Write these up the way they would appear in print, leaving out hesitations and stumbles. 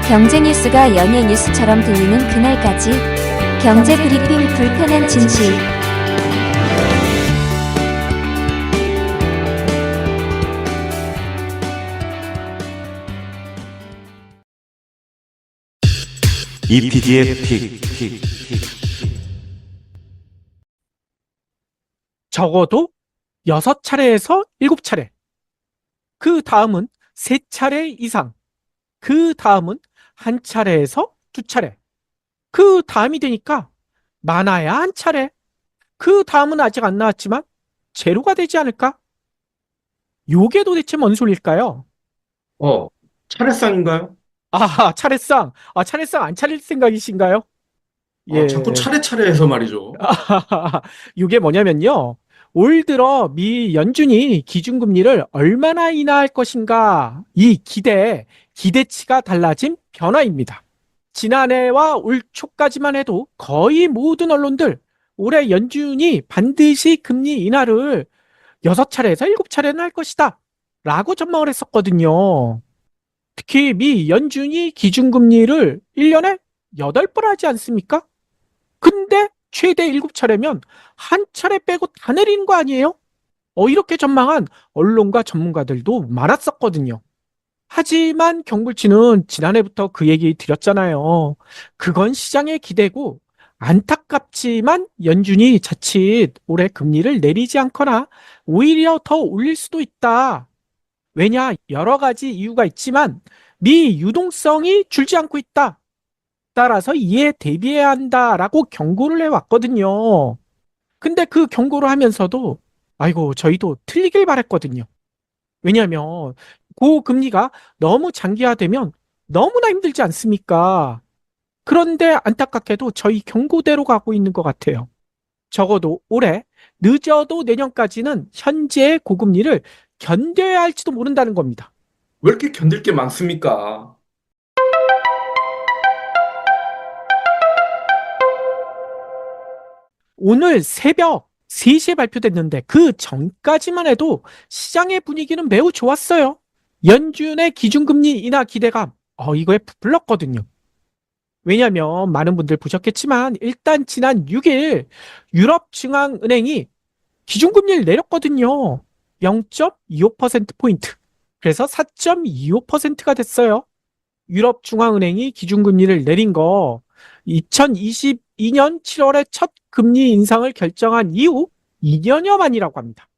경제 뉴스가 연예 뉴스처럼 들리는 그날까지 경제 브리핑 불편한 진실. EPD의 픽. 적어도 6차례에서 7차례. 그 다음은 3차례 이상. 그 다음은 1차례에서 2차례. 그 다음이 되니까 많아야 1차례. 그 다음은 아직 안 나왔지만 제로가 되지 않을까? 요게 도대체 뭔 소리일까요? 차례상인가요? 차례상. 차례상 안 차릴 생각이신가요? 자꾸 예. 차례차례 해서 말이죠. 이게 뭐냐면요. 올 들어 미 연준이 기준금리를 얼마나 인하할 것인가, 이 기대치가 달라진 변화입니다. 지난해와 올 초까지만 해도 거의 모든 언론들 올해 연준이 반드시 금리 인하를 6차례에서 7차례는 할 것이다 라고 전망을 했었거든요. 특히 미 연준이 기준금리를 1년에 8번 하지 않습니까? 근데 최대 7차례면 한 차례 빼고 다 내리는 거 아니에요? 이렇게 전망한 언론과 전문가들도 많았었거든요. 하지만 경불치는 지난해부터 그 얘기 드렸잖아요. 그건 시장의 기대고, 안타깝지만 연준이 자칫 올해 금리를 내리지 않거나 오히려 더 올릴 수도 있다. 왜냐, 여러 가지 이유가 있지만 미 유동성이 줄지 않고 있다. 따라서 이에 대비해야 한다라고 경고를 해왔거든요. 근데 그 경고를 하면서도 아이고 저희도 틀리길 바랬거든요. 왜냐하면 고금리가 너무 장기화되면 너무나 힘들지 않습니까? 그런데 안타깝게도 저희 경고대로 가고 있는 것 같아요. 적어도 올해, 늦어도 내년까지는 현재의 고금리를 견뎌야 할지도 모른다는 겁니다. 왜 이렇게 견딜 게 많습니까? 오늘 새벽 3시에 발표됐는데 그 전까지만 해도 시장의 분위기는 매우 좋았어요. 연준의 기준금리 인하 기대감, 이거에 부풀렀거든요. 왜냐하면 많은 분들 보셨겠지만 일단 지난 6일 유럽중앙은행이 기준금리를 내렸거든요. 0.25%포인트. 그래서 4.25%가 됐어요. 유럽중앙은행이 기준금리를 내린 거 2022년 7월에 첫 금리 인상을 결정한 이후 2년여 만이라고 합니다.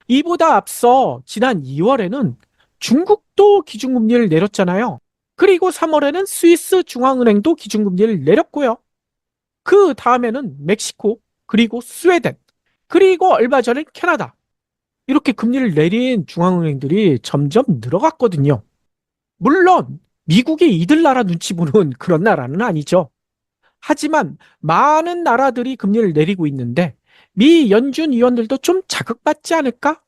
이보다 앞서 지난 2월에는 중국도 기준금리를 내렸잖아요. 그리고 3월에는 스위스 중앙은행도 기준금리를 내렸고요. 그 다음에는 멕시코, 그리고 스웨덴, 그리고 얼마 전에 캐나다. 이렇게 금리를 내린 중앙은행들이 점점 늘어갔거든요. 물론 미국이 이들 나라 눈치 보는 그런 나라는 아니죠. 하지만 많은 나라들이 금리를 내리고 있는데 미 연준 위원들도 좀 자극받지 않을까?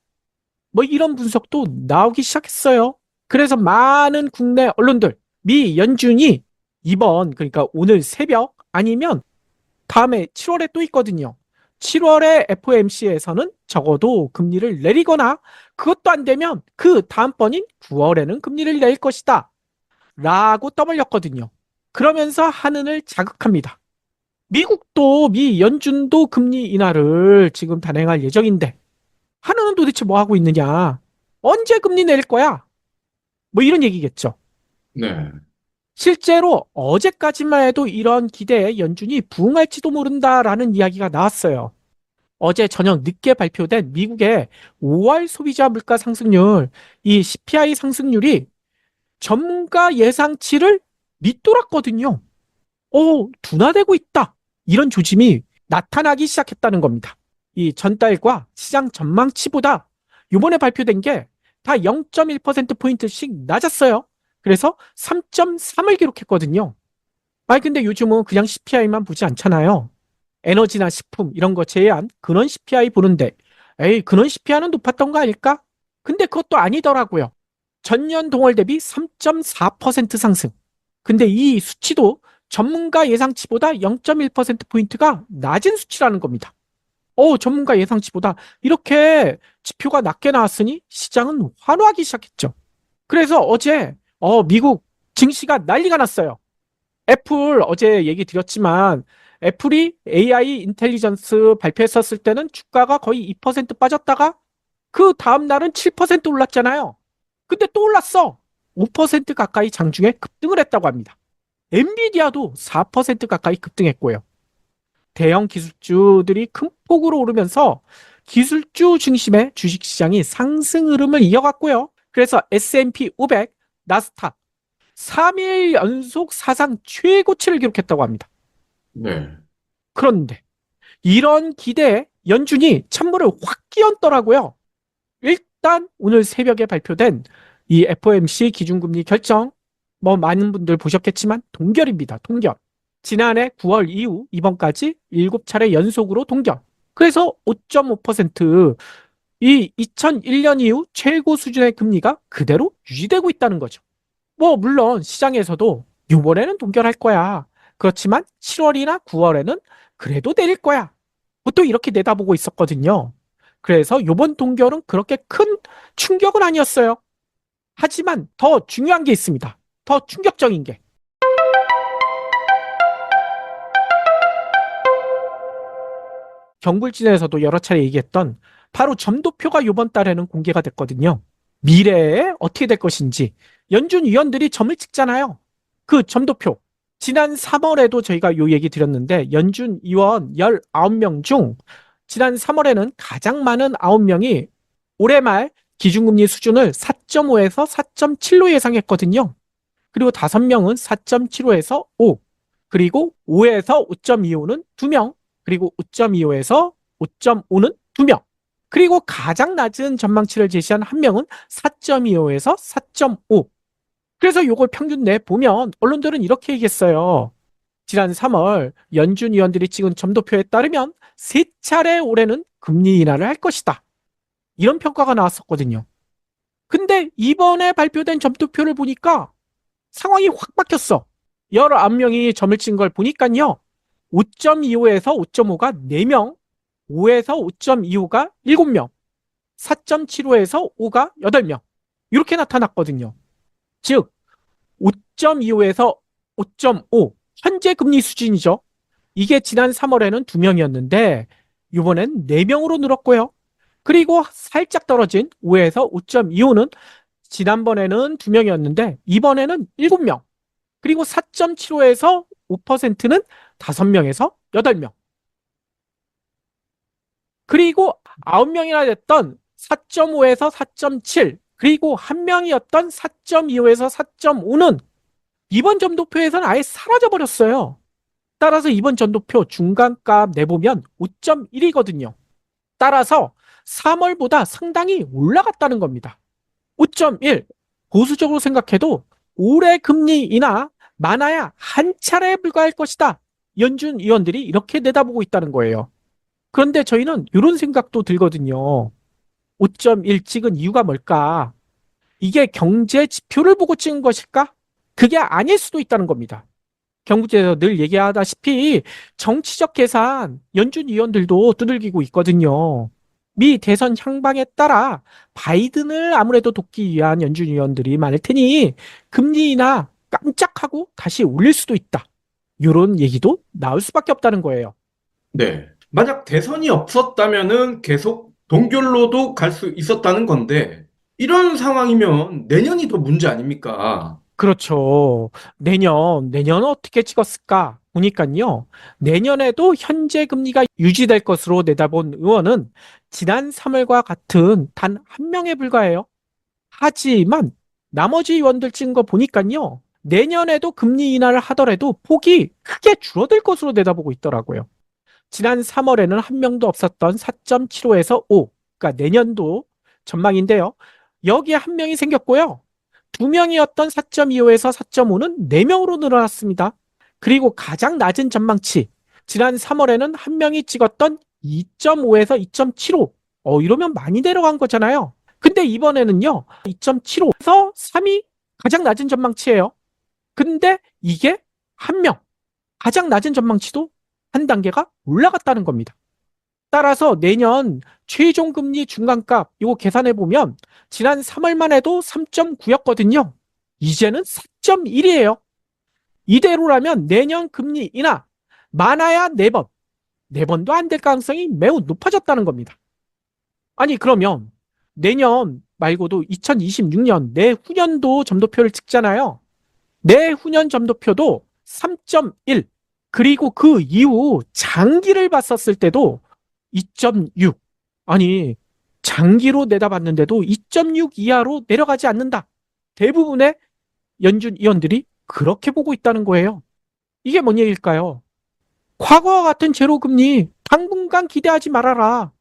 이런 분석도 나오기 시작했어요. 그래서 많은 국내 언론들, 미 연준이 그러니까 오늘 새벽 아니면 다음에 7월에 또 있거든요. 7월에 FOMC에서는 적어도 금리를 내리거나 그것도 안 되면 그 다음번인 9월에는 금리를 낼 것이다 라고 떠벌렸거든요. 그러면서 한은을 자극합니다. 미국도 미 연준도 금리 인하를 지금 단행할 예정인데 한은은 도대체 뭐 하고 있느냐? 언제 금리 내릴 거야? 이런 얘기겠죠. 네. 실제로 어제까지만 해도 이런 기대에 연준이 부응할지도 모른다라는 이야기가 나왔어요. 어제 저녁 늦게 발표된 미국의 5월 소비자 물가 상승률, 이 CPI 상승률이 전문가 예상치를 밑돌았거든요. 둔화되고 있다. 이런 조짐이 나타나기 시작했다는 겁니다. 이 전달과 시장 전망치보다 이번에 발표된 게 다 0.1%포인트씩 낮았어요. 그래서 3.3을 기록했거든요. 근데 요즘은 그냥 CPI만 보지 않잖아요. 에너지나 식품 이런 거 제외한 근원 CPI 보는데 근원 CPI는 높았던 거 아닐까? 근데 그것도 아니더라고요. 전년 동월 대비 3.4% 상승. 근데 이 수치도 전문가 예상치보다 0.1%포인트가 낮은 수치라는 겁니다. 전문가 예상치보다 이렇게 지표가 낮게 나왔으니 시장은 환호하기 시작했죠. 그래서 어제 미국 증시가 난리가 났어요. 애플 어제 얘기 드렸지만 애플이 AI 인텔리전스 발표했었을 때는 주가가 거의 2% 빠졌다가 그 다음 날은 7% 올랐잖아요. 근데 또 올랐어. 5% 가까이 장중에 급등을 했다고 합니다. 엔비디아도 4% 가까이 급등했고요. 대형 기술주들이 큰 폭으로 오르면서 기술주 중심의 주식시장이 상승 흐름을 이어갔고요. 그래서 S&P 500, 나스닥 3일 연속 사상 최고치를 기록했다고 합니다. 네. 그런데 이런 기대에 연준이 찬물을 확 끼얹더라고요. 일단 오늘 새벽에 발표된 이 FOMC 기준금리 결정, 많은 분들 보셨겠지만 동결입니다. 동결. 지난해 9월 이후 이번까지 7차례 연속으로 동결. 그래서 5.5%, 이 2001년 이후 최고 수준의 금리가 그대로 유지되고 있다는 거죠. 물론 시장에서도 이번에는 동결할 거야. 그렇지만 7월이나 9월에는 그래도 내릴 거야. 보통 이렇게 내다보고 있었거든요. 그래서 이번 동결은 그렇게 큰 충격은 아니었어요. 하지만 더 중요한 게 있습니다. 더 충격적인 게. 경불진에서도 여러 차례 얘기했던 바로 점도표가 이번 달에는 공개가 됐거든요. 미래에 어떻게 될 것인지 연준 위원들이 점을 찍잖아요. 그 점도표. 지난 3월에도 저희가 요 얘기 드렸는데 연준 위원 19명 중 지난 3월에는 가장 많은 9명이 올해 말 기준금리 수준을 4.5에서 4.7로 예상했거든요. 그리고 5명은 4.75에서 5, 그리고 5에서 5.25는 2명, 그리고 5.25에서 5.5는 2명, 그리고 가장 낮은 전망치를 제시한 1명은 4.25에서 4.5. 그래서 요걸 평균 내 보면 언론들은 이렇게 얘기했어요. 지난 3월 연준 위원들이 찍은 점도표에 따르면 3차례 올해는 금리 인하를 할 것이다. 이런 평가가 나왔었거든요. 근데 이번에 발표된 점도표를 보니까 상황이 확 바뀌었어. 19명이 점을 친 걸 보니까요. 5.25에서 5.5가 4명, 5에서 5.25가 7명, 4.75에서 5가 8명. 이렇게 나타났거든요. 즉 5.25에서 5.5 현재 금리 수준이죠. 이게 지난 3월에는 2명이었는데 이번엔 4명으로 늘었고요. 그리고 살짝 떨어진 5에서 5.25는 지난번에는 2명이었는데 이번에는 7명. 그리고 4.75에서 5%는 5명에서 8명. 그리고 9명이나 됐던 4.5에서 4.7, 그리고 1명이었던 4.25에서 4.5는 이번 점도표에서는 아예 사라져버렸어요. 따라서 이번 점도표 중간값 내보면 5.1이거든요. 따라서 3월보다 상당히 올라갔다는 겁니다. 5.1, 보수적으로 생각해도 올해 금리 인하 많아야 한 차례에 불과할 것이다. 연준 위원들이 이렇게 내다보고 있다는 거예요. 그런데 저희는 이런 생각도 들거든요. 5.1 찍은 이유가 뭘까? 이게 경제 지표를 보고 찍은 것일까? 그게 아닐 수도 있다는 겁니다. 경구제에서 늘 얘기하다시피 정치적 계산 연준 위원들도 두들기고 있거든요. 미 대선 향방에 따라 바이든을 아무래도 돕기 위한 연준 위원들이 많을 테니 금리 인하 깜짝하고 다시 올릴 수도 있다. 이런 얘기도 나올 수밖에 없다는 거예요. 네. 만약 대선이 없었다면은 계속 동결로도 갈 수 있었다는 건데, 이런 상황이면 내년이 더 문제 아닙니까? 그렇죠. 내년은 어떻게 찍었을까? 보니까요. 내년에도 현재 금리가 유지될 것으로 내다본 의원은 지난 3월과 같은 단 한 명에 불과해요. 하지만 나머지 의원들 찍은 거 보니까요. 내년에도 금리 인하를 하더라도 폭이 크게 줄어들 것으로 내다보고 있더라고요. 지난 3월에는 한 명도 없었던 4.75에서 5, 그러니까 내년도 전망인데요. 여기에 한 명이 생겼고요. 2명이었던 4.25에서 4.5는 4명으로 늘어났습니다. 그리고 가장 낮은 전망치, 지난 3월에는 한 명이 찍었던 2.5에서 2.75, 이러면 많이 내려간 거잖아요. 근데 이번에는요, 2.75에서 3이 가장 낮은 전망치예요. 근데 이게 한 명, 가장 낮은 전망치도 한 단계가 올라갔다는 겁니다. 따라서 내년 최종 금리 중간값 이거 계산해 보면 지난 3월만 해도 3.9였거든요. 이제는 3.1이에요. 이대로라면 내년 금리 인하 많아야 4번, 4번도 안 될 가능성이 매우 높아졌다는 겁니다. 아니 그러면 내년 말고도 2026년 내후년도 점도표를 찍잖아요. 내후년 점도표도 3.1, 그리고 그 이후 장기를 봤었을 때도 2.6. 아니 장기로 내다봤는데도 2.6 이하로 내려가지 않는다. 대부분의 연준 위원들이 그렇게 보고 있다는 거예요. 이게 뭔 얘기일까요? 과거와 같은 제로금리 당분간 기대하지 말아라.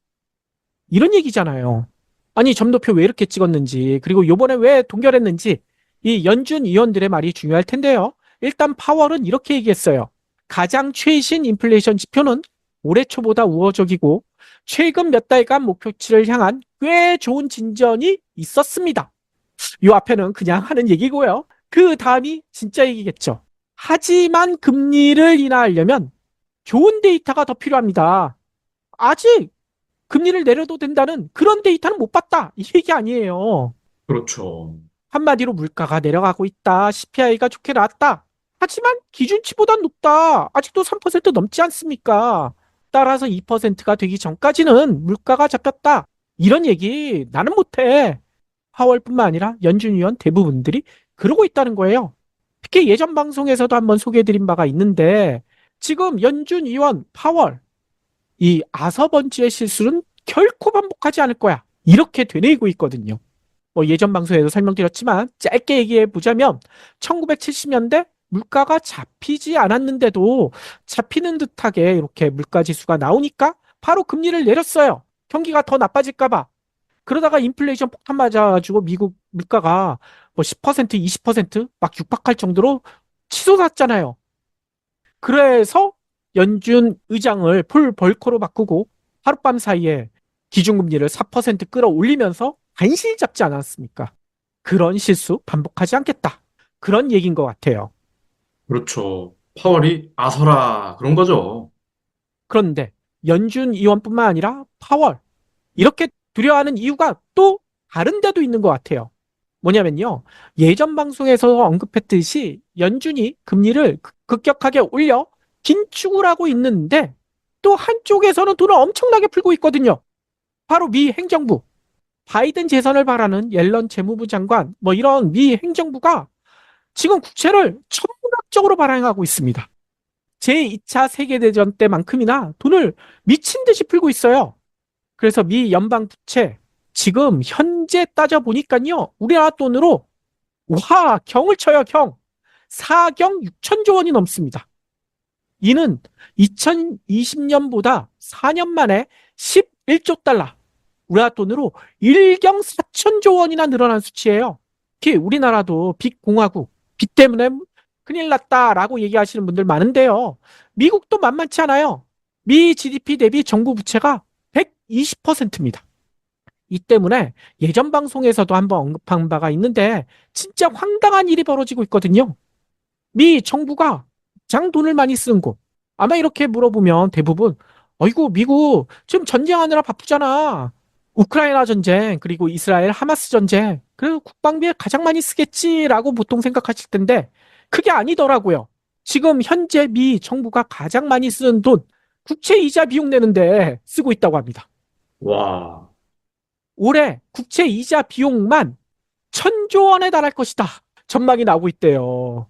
이런 얘기잖아요. 아니 점도표 왜 이렇게 찍었는지, 그리고 요번에 왜 동결했는지 이 연준 위원들의 말이 중요할 텐데요. 일단 파월은 이렇게 얘기했어요. 가장 최신 인플레이션 지표는 올해 초보다 우호적이고 최근 몇 달간 목표치를 향한 꽤 좋은 진전이 있었습니다. 요 앞에는 그냥 하는 얘기고요. 그 다음이 진짜 얘기겠죠. 하지만 금리를 인하하려면 좋은 데이터가 더 필요합니다. 아직 금리를 내려도 된다는 그런 데이터는 못 봤다. 이 얘기 아니에요. 그렇죠. 한마디로 물가가 내려가고 있다. CPI가 좋게 나왔다. 하지만 기준치보단 높다. 아직도 3% 넘지 않습니까? 따라서 2%가 되기 전까지는 물가가 잡혔다. 이런 얘기 나는 못해. 파월뿐만 아니라 연준 위원 대부분들이 그러고 있다는 거예요. 특히 예전 방송에서도 한번 소개해드린 바가 있는데 지금 연준 위원 파월 이 아서번지의 실수는 결코 반복하지 않을 거야. 이렇게 되뇌이고 있거든요. 뭐 예전 방송에서 설명드렸지만 짧게 얘기해 보자면 1970년대 물가가 잡히지 않았는데도 잡히는 듯하게 이렇게 물가 지수가 나오니까 바로 금리를 내렸어요. 경기가 더 나빠질까 봐. 그러다가 인플레이션 폭탄 맞아가지고 미국 물가가 뭐 10%, 20%막 육박할 정도로 치솟았잖아요. 그래서 연준 의장을 폴 벌커로 바꾸고 하룻밤 사이에 기준금리를 4% 끌어올리면서 간신히 잡지 않았습니까? 그런 실수 반복하지 않겠다. 그런 얘기인 것 같아요. 그렇죠. 파월이 아서라 그런 거죠. 그런데 연준 의원뿐만 아니라 파월 이렇게 두려워하는 이유가 또 다른 데도 있는 것 같아요. 뭐냐면요. 예전 방송에서 언급했듯이 연준이 금리를 급격하게 올려 긴축을 하고 있는데 또 한쪽에서는 돈을 엄청나게 풀고 있거든요. 바로 미 행정부. 바이든 재선을 바라는 옐런 재무부 장관, 뭐 이런 미 행정부가 지금 국채를 천문학적으로 발행하고 있습니다. 제2차 세계대전 때만큼이나 돈을 미친 듯이 풀고 있어요. 그래서 미 연방 부채 지금 현재 따져보니까요. 우리나라 돈으로 와 경을 쳐요 경. 4경 6천조 원이 넘습니다. 이는 2020년보다 4년 만에 11조 달러. 우리나라 돈으로 1경 4천조 원이나 늘어난 수치예요. 특히 우리나라도 빚공화국, 빚 때문에 큰일 났다라고 얘기하시는 분들 많은데요. 미국도 만만치 않아요. 미 GDP 대비 정부 부채가 120%입니다. 이 때문에 예전 방송에서도 한번 언급한 바가 있는데 진짜 황당한 일이 벌어지고 있거든요. 미 정부가 장 돈을 많이 쓰는 곳. 아마 이렇게 물어보면 대부분 어이구 미국 지금 전쟁하느라 바쁘잖아. 우크라이나 전쟁 그리고 이스라엘 하마스 전쟁 그래서 국방비에 가장 많이 쓰겠지라고 보통 생각하실 텐데 그게 아니더라고요. 지금 현재 미 정부가 가장 많이 쓰는 돈 국채 이자 비용 내는데 쓰고 있다고 합니다. 와, 올해 국채 이자 비용만 1,000조 원에 달할 것이다. 전망이 나오고 있대요.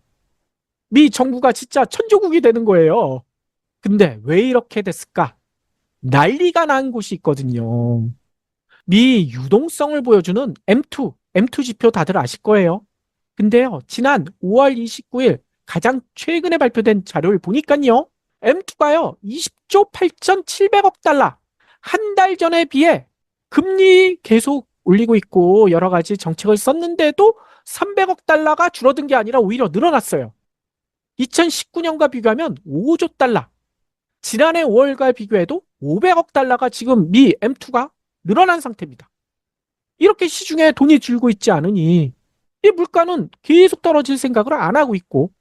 미 정부가 진짜 천조국이 되는 거예요. 근데 왜 이렇게 됐을까? 난리가 난 곳이 있거든요. 미 유동성을 보여주는 M2 지표 다들 아실 거예요. 근데요, 지난 5월 29일 가장 최근에 발표된 자료를 보니까요, M2가요, 20조 8,700억 달러. 한 달 전에 비해 금리 계속 올리고 있고 여러 가지 정책을 썼는데도 300억 달러가 줄어든 게 아니라 오히려 늘어났어요. 2019년과 비교하면 5조 달러. 지난해 5월과 비교해도 500억 달러가 지금 미 M2가 늘어난 상태입니다. 이렇게 시중에 돈이 줄고 있지 않으니 이 물가는 계속 떨어질 생각을 안 하고 있고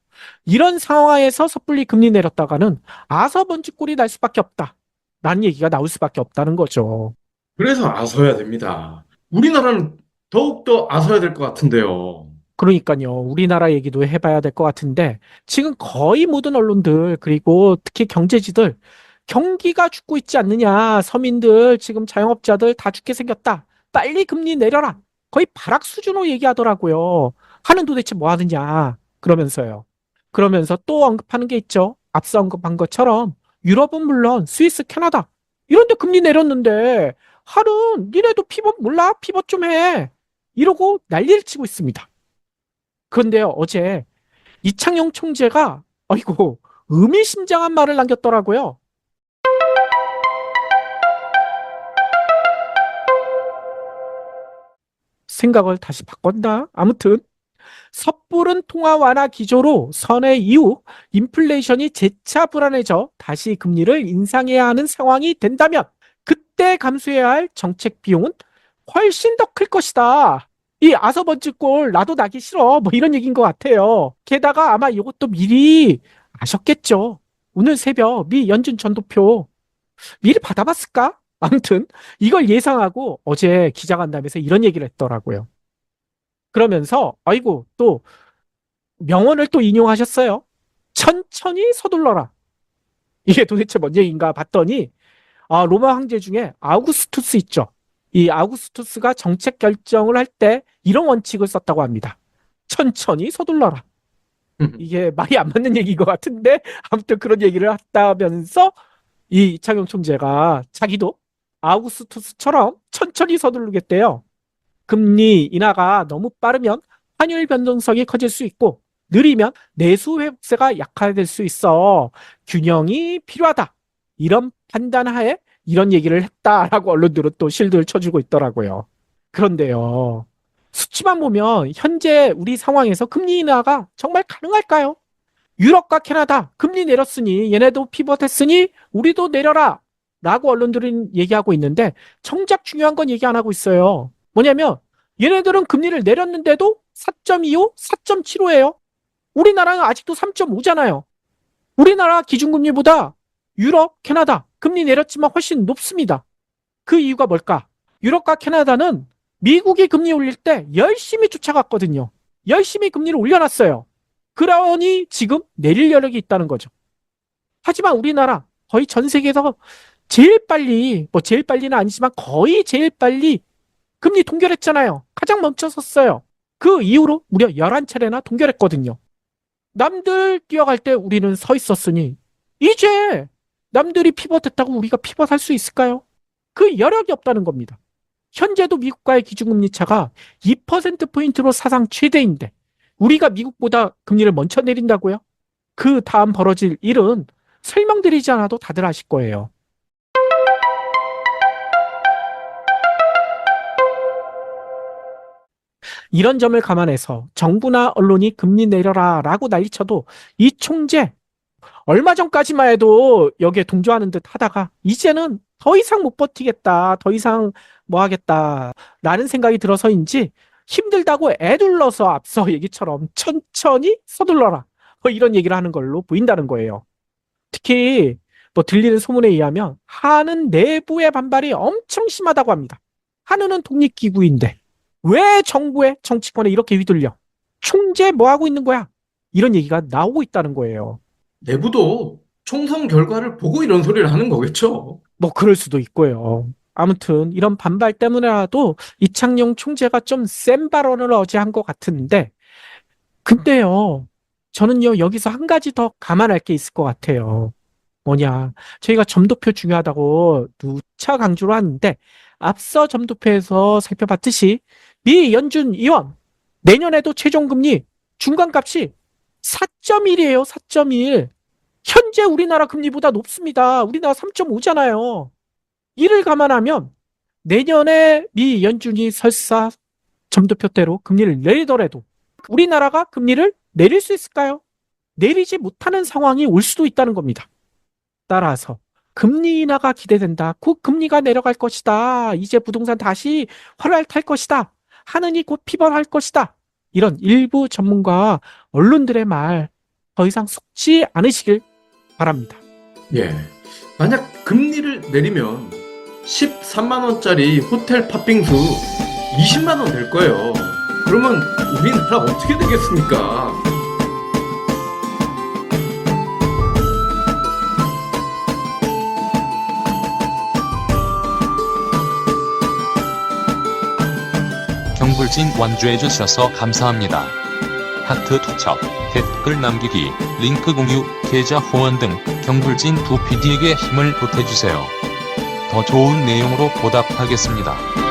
이런 상황에서 섣불리 금리 내렸다가는 아서번지 꼴이 날 수밖에 없다. 라는 얘기가 나올 수밖에 없다는 거죠. 그래서 아서야 됩니다. 우리나라는 더욱더 아서야 될 것 같은데요. 그러니까요. 우리나라 얘기도 해봐야 될 것 같은데 지금 거의 모든 언론들 그리고 특히 경제지들 경기가 죽고 있지 않느냐. 서민들 지금 자영업자들 다 죽게 생겼다. 빨리 금리 내려라. 거의 발악 수준으로 얘기하더라고요. 하는 도대체 뭐 하느냐. 그러면서요. 그러면서 또 언급하는 게 있죠. 앞서 언급한 것처럼 유럽은 물론 스위스, 캐나다 이런 데 금리 내렸는데 하는 니네도 피벗 몰라? 피벗 좀 해. 이러고 난리를 치고 있습니다. 그런데요, 어제 이창용 총재가 아이고 의미심장한 말을 남겼더라고요. 생각을 다시 바꿨나? 아무튼 섣부른 통화 완화 기조로 선회 이후 인플레이션이 재차 불안해져 다시 금리를 인상해야 하는 상황이 된다면 그때 감수해야 할 정책 비용은 훨씬 더 클 것이다. 이 아서번지골 나도 나기 싫어. 뭐 이런 얘기인 것 같아요. 게다가 아마 이것도 미리 아셨겠죠. 오늘 새벽 미 연준 전도표 미리 받아봤을까? 아무튼 이걸 예상하고 어제 기자간담회에서 이런 얘기를 했더라고요. 그러면서 아이고 또 명언을 또 인용하셨어요. 천천히 서둘러라. 이게 도대체 뭔 얘기인가 봤더니 로마 황제 중에 아우구스투스 있죠. 이 아우구스투스가 정책 결정을 할 때 이런 원칙을 썼다고 합니다. 천천히 서둘러라. 이게 말이 안 맞는 얘기인 것 같은데 아무튼 그런 얘기를 했다면서 이 이창용 총재가 자기도 아우구스투스처럼 천천히 서두르겠대요. 금리 인하가 너무 빠르면 환율 변동성이 커질 수 있고 느리면 내수 회복세가 약화될 수 있어 균형이 필요하다. 이런 판단하에 이런 얘기를 했다라고 언론들은 또 실드를 쳐주고 있더라고요. 그런데요. 수치만 보면 현재 우리 상황에서 금리 인하가 정말 가능할까요? 유럽과 캐나다 금리 내렸으니 얘네도 피벗했으니 우리도 내려라 라고 언론들은 얘기하고 있는데 정작 중요한 건 얘기 안 하고 있어요. 뭐냐면 얘네들은 금리를 내렸는데도 4.25, 4.75예요. 우리나라는 아직도 3.5잖아요. 우리나라 기준금리보다 유럽, 캐나다 금리 내렸지만 훨씬 높습니다. 그 이유가 뭘까? 유럽과 캐나다는 미국이 금리 올릴 때 열심히 쫓아갔거든요. 열심히 금리를 올려놨어요. 그러니 지금 내릴 여력이 있다는 거죠. 하지만 우리나라 거의 전 세계에서 제일 빨리, 뭐 제일 빨리는 아니지만 거의 제일 빨리 금리 동결했잖아요. 가장 먼저 섰어요. 그 이후로 무려 11차례나 동결했거든요. 남들 뛰어갈 때 우리는 서 있었으니 이제 남들이 피벗했다고 우리가 피벗할 수 있을까요? 그 여력이 없다는 겁니다. 현재도 미국과의 기준금리 차가 2%포인트로 사상 최대인데 우리가 미국보다 금리를 먼저 내린다고요? 그 다음 벌어질 일은 설명드리지 않아도 다들 아실 거예요. 이런 점을 감안해서 정부나 언론이 금리 내려라 라고 난리쳐도 이 총재 얼마 전까지만 해도 여기에 동조하는 듯 하다가 이제는 더 이상 못 버티겠다. 더 이상 뭐 하겠다. 라는 생각이 들어서인지 힘들다고 애둘러서 앞서 얘기처럼 천천히 서둘러라. 뭐 이런 얘기를 하는 걸로 보인다는 거예요. 특히 뭐 들리는 소문에 의하면 한은 내부의 반발이 엄청 심하다고 합니다. 한은은 독립기구인데 왜 정부의 정치권에 이렇게 휘둘려? 총재 뭐 하고 있는 거야? 이런 얘기가 나오고 있다는 거예요. 내부도 총선 결과를 보고 이런 소리를 하는 거겠죠. 뭐 그럴 수도 있고요. 아무튼 이런 반발 때문에라도 이창용 총재가 좀 센 발언을 어제 한 것 같은데 근데요. 저는요 여기서 한 가지 더 감안할 게 있을 것 같아요. 뭐냐. 저희가 점도표 중요하다고 누차 강조를 하는데 앞서 점도표에서 살펴봤듯이 미 연준 의원 내년에도 최종금리 중간값이 4.1이에요. 4.1. 현재 우리나라 금리보다 높습니다. 우리나라 3.5잖아요. 이를 감안하면 내년에 미 연준이 설사 점도표대로 금리를 내리더라도 우리나라가 금리를 내릴 수 있을까요? 내리지 못하는 상황이 올 수도 있다는 겁니다. 따라서 금리 인하가 기대된다. 곧 금리가 내려갈 것이다. 이제 부동산 다시 활활 탈 것이다. 하느니 곧 피벗할 것이다. 이런 일부 전문가와 언론들의 말 더 이상 속지 않으시길 바랍니다. 예. 만약 금리를 내리면 13만 원짜리 호텔 팥빙수 20만 원 될 거예요. 그러면 우리나라 어떻게 되겠습니까? 경불진 완주해주셔서 감사합니다. 하트 투척, 댓글 남기기, 링크 공유, 계좌 후원 등 경불진 두 PD에게 힘을 보태주세요. 더 좋은 내용으로 보답하겠습니다.